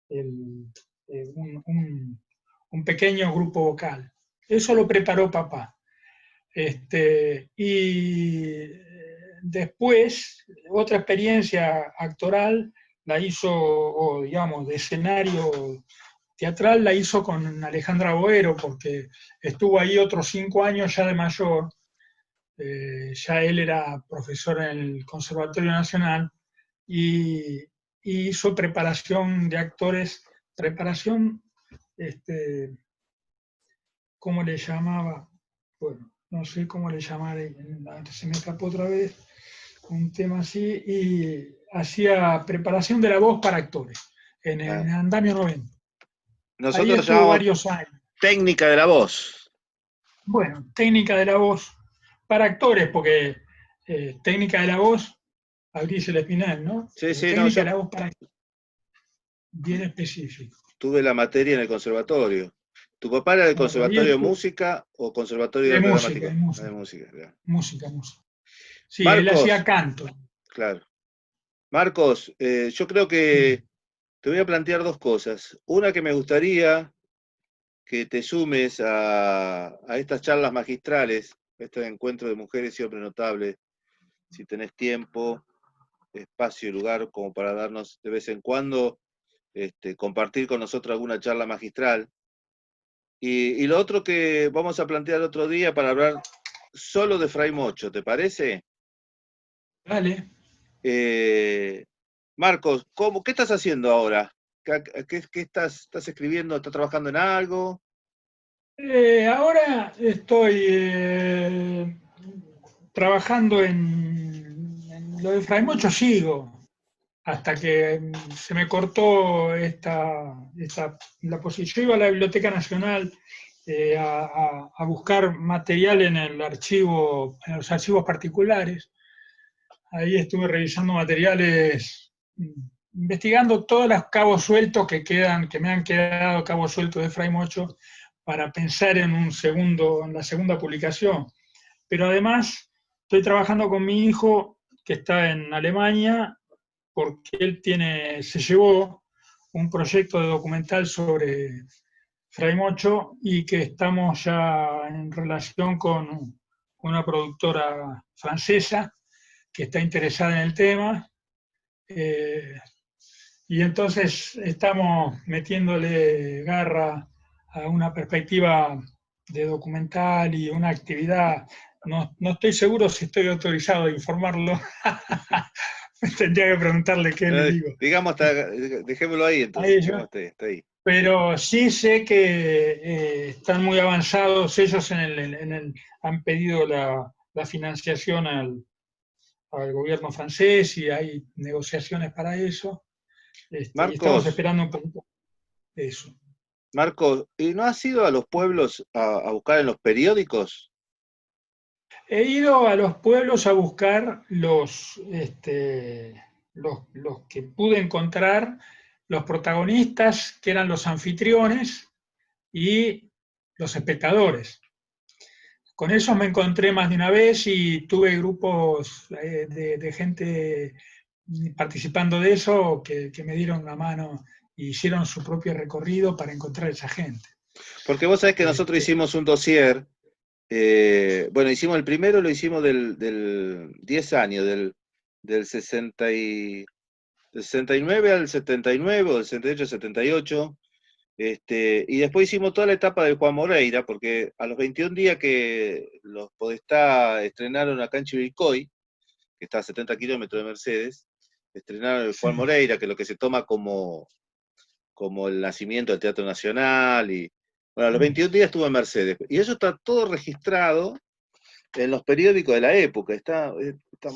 el, un pequeño grupo vocal. Eso lo preparó papá. Y después, otra experiencia actoral la hizo, o digamos, de escenario teatral, la hizo con Alejandra Boero, porque estuvo ahí otros 5 años ya de mayor. Ya él era profesor en el Conservatorio Nacional y, y hizo preparación de actores, preparación, este, ¿cómo le llamaba? Bueno, no sé cómo le llamaba, se me escapó otra vez un tema así, y hacía preparación de la voz para actores en Ah, el Andamio 90. Ahí nosotros estuvo llamamos varios años. técnica de la voz. Bueno, técnica de la voz para actores, porque técnica de la voz, Fabricio el Espinal, ¿no? Sí, Pero sí, no, técnica de yo la voz para bien específico. tuve la materia en el conservatorio. ¿Tu papá era del Claro, ahí conservatorio de estuvo música o conservatorio de de dramático? Ah, de música, música, claro. música. Sí, él hacía Marcos, canto. claro. Marcos, yo creo Sí, que te voy a plantear dos cosas. Una, que me gustaría que te sumes a estas charlas magistrales, este encuentro de mujeres y hombres notables, si tenés tiempo, espacio y lugar como para darnos de vez en cuando, compartir con nosotros alguna charla magistral. Y lo otro que vamos a plantear otro día para hablar solo de Fray Mocho, ¿te parece? Dale. Marcos, ¿qué estás haciendo ahora? ¿Qué estás escribiendo? ¿Estás trabajando en algo? Ahora estoy trabajando en lo de Fray Mocho, sigo, hasta que se me cortó la posición. Yo iba a la Biblioteca Nacional a buscar material en el archivo, en los archivos particulares. Ahí estuve revisando materiales, investigando todos los cabos sueltos que me han quedado cabos sueltos de Fray Mocho para pensar en la segunda publicación. Pero además estoy trabajando con mi hijo que está en Alemania porque él se llevó un proyecto de documental sobre Fray Mocho y que estamos ya en relación con una productora francesa que está interesada en el tema. eh, y entonces estamos metiéndole garra a una perspectiva de documental y una actividad. No estoy seguro si estoy autorizado a informarlo. Tendría que preguntarle qué le digo Digamos, dejémoslo ahí a entonces, ellos. digamos, está ahí. Pero sí sé que están muy avanzados. Ellos han pedido la financiación al gobierno francés y hay negociaciones para eso. Y estamos Marcos, esperando un poquito eso. Marcos, ¿y no has ido a los pueblos a buscar en los periódicos? He ido a los pueblos a buscar los que pude encontrar, los protagonistas, que eran los anfitriones y los espectadores. Con eso me encontré más de una vez y tuve grupos de gente participando de eso que me dieron una mano y hicieron su propio recorrido para encontrar a esa gente. Porque vos sabés que nosotros Este, hicimos un dossier, bueno, hicimos el primero, lo hicimos del 10 años, del 69 al 79, o del 68 al 78, y después hicimos toda la etapa del Juan Moreira, porque a los 21 días que los Podestá estrenaron acá en Chivilcoy, que está a 70 kilómetros de Mercedes, estrenaron el Juan sí. Moreira, que es lo que se toma como el nacimiento del Teatro Nacional, y bueno, a los 21 días estuvo en Mercedes, y eso está todo registrado en los periódicos de la época,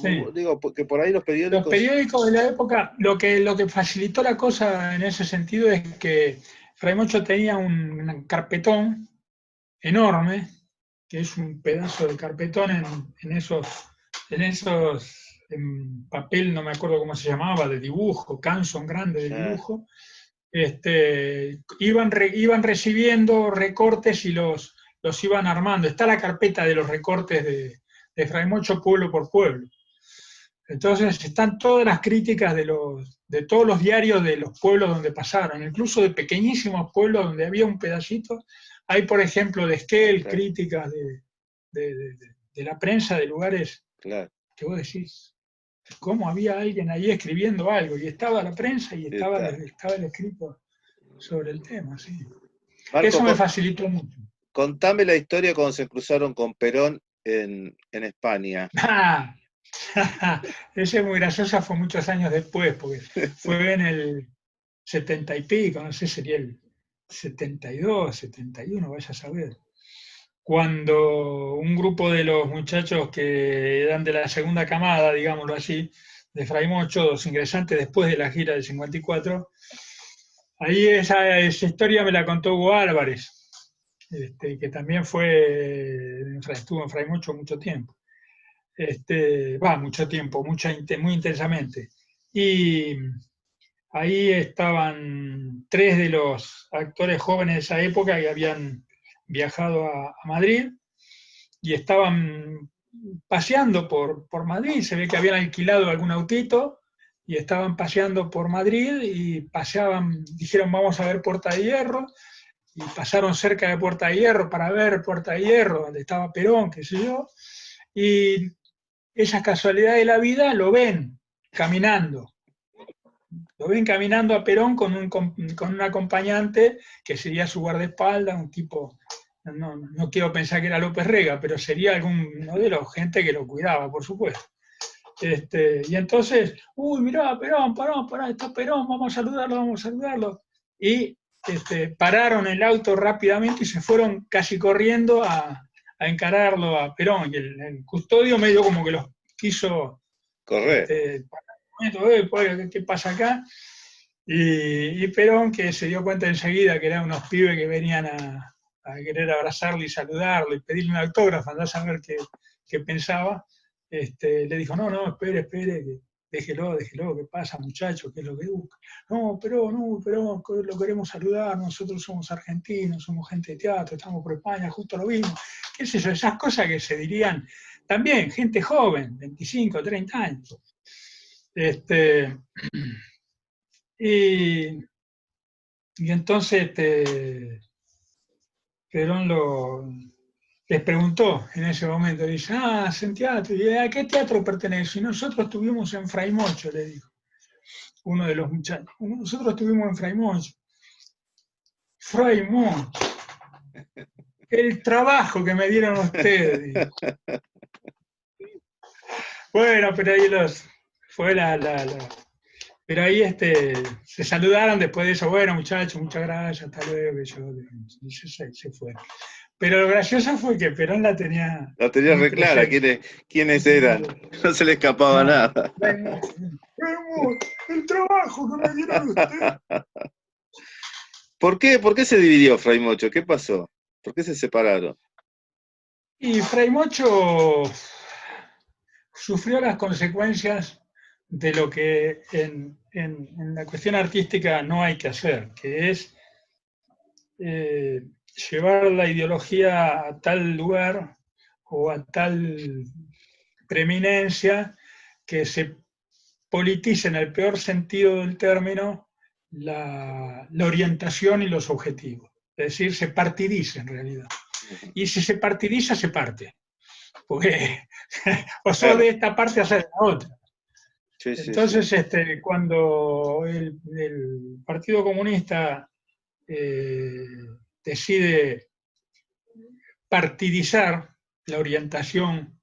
Sí. digo, que por ahí los Los periódicos, periódicos de la época, lo que facilitó la cosa en ese sentido es que Fray Mocho tenía un carpetón enorme, que es un pedazo de carpetón en papel, no me acuerdo cómo se llamaba, de dibujo, canson grande de dibujo. Iban recibiendo recortes y los iban armando. Está la carpeta de los recortes de Fray Mocho pueblo por pueblo. Entonces están todas las críticas de todos los diarios de los pueblos donde pasaron, incluso de pequeñísimos pueblos donde había un pedacito. Hay, por ejemplo, de Esquel, claro, críticas de la prensa de lugares claro, que vos decís, ¿cómo había alguien ahí escribiendo algo? Y estaba la prensa y estaba está. el escrito sobre el tema, sí. Marco, Eso me facilitó mucho. contame la historia cuando se cruzaron con Perón en España. Ah, ese es muy graciosa, fue muchos años después, porque fue en el 70 y pico, no sé, sería el 72, 71, vaya a saber. Cuando un grupo de los muchachos que eran de la segunda camada, digámoslo así, de Fray Mocho, los ingresantes después de la gira del 54, ahí esa historia me la contó Hugo Álvarez, que también estuvo en Fray Mocho mucho tiempo. Mucho tiempo, muy intensamente. Y ahí estaban tres de los actores jóvenes de esa época que habían viajado a Madrid y estaban paseando por Madrid. Se ve que habían alquilado algún autito y estaban paseando por Madrid y dijeron vamos a ver Puerta de Hierro y pasaron cerca de Puerta de Hierro para ver Puerta de Hierro, donde estaba Perón, qué sé yo, y esa casualidad de la vida lo ven caminando. Lo ven caminando a Perón con un acompañante que sería su guardaespaldas, un tipo, no quiero pensar que era López Rega, pero sería alguno de los gente que lo cuidaba, por supuesto. Y entonces, uy, mirá, Perón, pará, está Perón, vamos a saludarlo. Y pararon el auto rápidamente y se fueron casi corriendo a encararlo a Perón. Y el custodio medio como que los quiso Correcto. ¿Qué pasa acá? Y Perón, que se dio cuenta enseguida que eran unos pibes que venían a querer abrazarlo y saludarlo y pedirle un autógrafo, andar a saber qué pensaba, le dijo, no, espere, déjelo, ¿qué pasa, muchacho? ¿Qué es lo que busca? No, Perón, lo queremos saludar, nosotros somos argentinos, somos gente de teatro, estamos por España, justo lo vimos. ¿Qué es eso? Esas cosas que se dirían también, gente joven, 25, 30 años. Y entonces Perón les preguntó en ese momento, dice, hacen teatro, ¿y a qué teatro pertenece? Y nosotros estuvimos en Fray Mocho, le dijo uno de los muchachos. Nosotros estuvimos en Fray Mocho. Fray Mocho, el trabajo que me dieron ustedes, dijo. Bueno, pero ahí fue pero ahí se saludaron después de eso, bueno muchachos, muchas gracias, hasta luego, y se fue. Pero lo gracioso fue que Perón la tenía La tenía muy re clara, presente. quiénes eran. No se le escapaba No, nada. el trabajo que me dieron ustedes. ¿Por qué se dividió Fray Mocho? ¿Qué pasó? ¿Por qué se separaron? Y Fray Mocho sufrió las consecuencias de lo que en la cuestión artística no hay que hacer, que es llevar la ideología a tal lugar o a tal preeminencia que se politice en el peor sentido del término la orientación y los objetivos. Es decir, se partidice en realidad. Y si se partidiza, se parte. Porque o sos Claro. de esta parte o sos de la otra. Sí, sí, sí. Entonces, cuando el Partido Comunista decide partidizar la orientación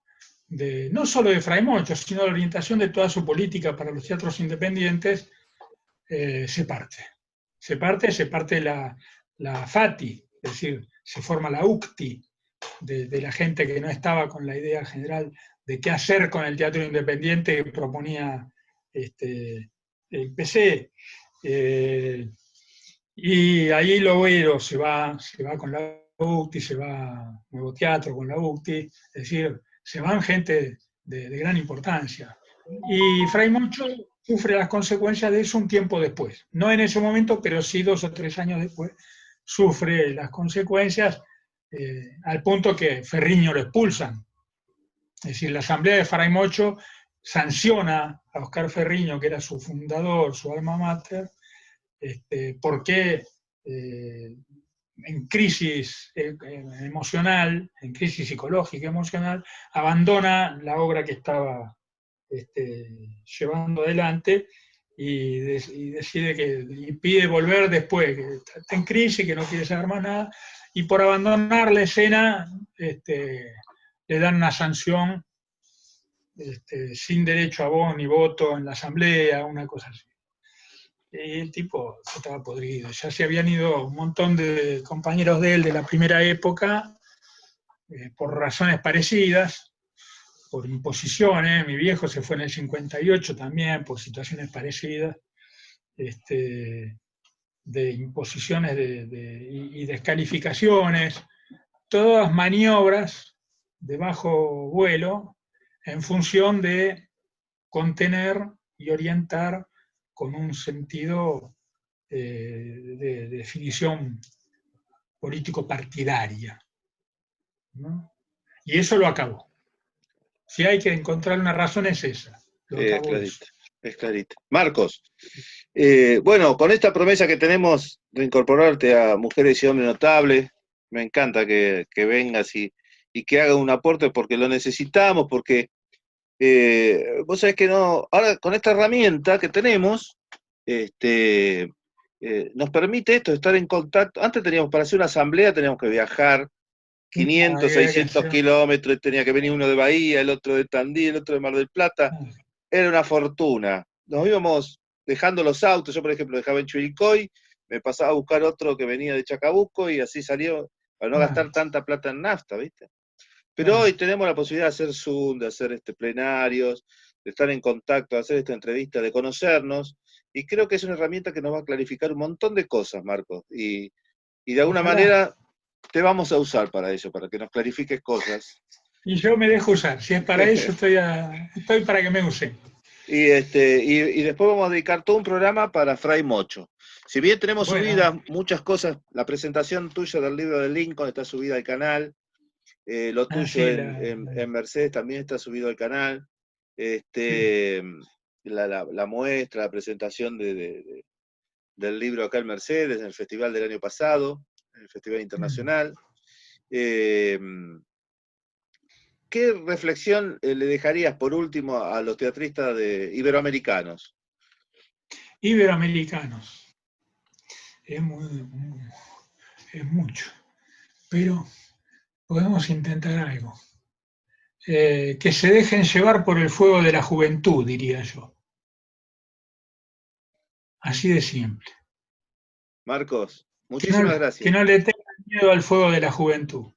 no solo de Fray Mocho, sino la orientación de toda su política para los teatros independientes, se parte. Se parte la FATI, es decir, se forma la UCTI de la gente que no estaba con la idea general de qué hacer con el teatro independiente que proponía el PC. Y ahí Lobero se va con la UCTI, se va a Nuevo Teatro con la UCTI, es decir, se van gente de gran importancia. Y Fray Moncho sufre las consecuencias de eso un tiempo después. No en ese momento, pero sí 2 o 3 años después, sufre las consecuencias al punto que Ferriño lo expulsan. Es decir, la Asamblea de Fray Mocho sanciona a Oscar Ferriño, que era su fundador, su alma mater, porque en crisis emocional, en crisis psicológica emocional, abandona la obra que estaba llevando adelante y decide y pide volver después, que está en crisis, que no quiere saber más nada, y por abandonar la escena le dan una sanción sin derecho a voz ni voto en la asamblea, una cosa así. Y el tipo estaba podrido. Ya se habían ido un montón de compañeros de él de la primera época por razones parecidas, por imposiciones. Mi viejo se fue en el 58 también por situaciones parecidas, de imposiciones y descalificaciones, todas maniobras de bajo vuelo en función de contener y orientar con un sentido de definición político-partidaria, ¿no? Y eso lo acabó. Si hay que encontrar una razón es esa, lo Es acabó eso. clarito, es clarito. Marcos, bueno, con esta promesa que tenemos de incorporarte a Mujeres y Hombres Notables, me encanta que vengas y que hagas un aporte porque lo necesitamos, porque vos sabés que no, ahora con esta herramienta que tenemos, nos permite esto, estar en contacto. Antes teníamos, para hacer una asamblea teníamos que viajar No, 500, había que 600 hacer- kilómetros, tenía que venir uno de Bahía, el otro de Tandil, el otro de Mar del Plata, era una fortuna. Nos íbamos dejando los autos, yo por ejemplo dejaba en Chuicoy, me pasaba a buscar otro que venía de Chacabuco y así salió, para no claro, gastar tanta plata en nafta, ¿viste? Pero claro. hoy tenemos la posibilidad de hacer Zoom, de hacer plenarios, de estar en contacto, de hacer esta entrevista, de conocernos, y creo que es una herramienta que nos va a clarificar un montón de cosas, Marcos, y de alguna Ojalá. manera te vamos a usar para eso, para que nos clarifiques cosas. Y yo me dejo usar. Si es para eso, estoy para que me usen. Y después vamos a dedicar todo un programa para Fray Mocho. Si bien tenemos Bueno, subidas muchas cosas, la presentación tuya del libro de Lincoln está subida al canal, lo tuyo así en Mercedes también está subido al canal, este, la muestra, la presentación del libro acá en Mercedes, en el festival del año pasado, en el Festival Internacional. Eh, ¿Qué reflexión le dejarías por último a los teatristas iberoamericanos? iberoamericanos. Es, es mucho. Pero podemos intentar algo. Que se dejen llevar por el fuego de la juventud, diría yo. Así de simple. Marcos, Que no, muchísimas que gracias. no le tengan miedo al fuego de la juventud.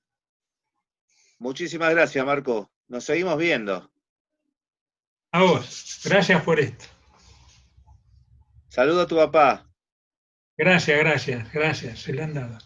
Muchísimas gracias, Marco. Nos seguimos viendo. A vos, gracias por esto. Saludo a tu papá. Gracias, gracias, gracias. Se le han dado.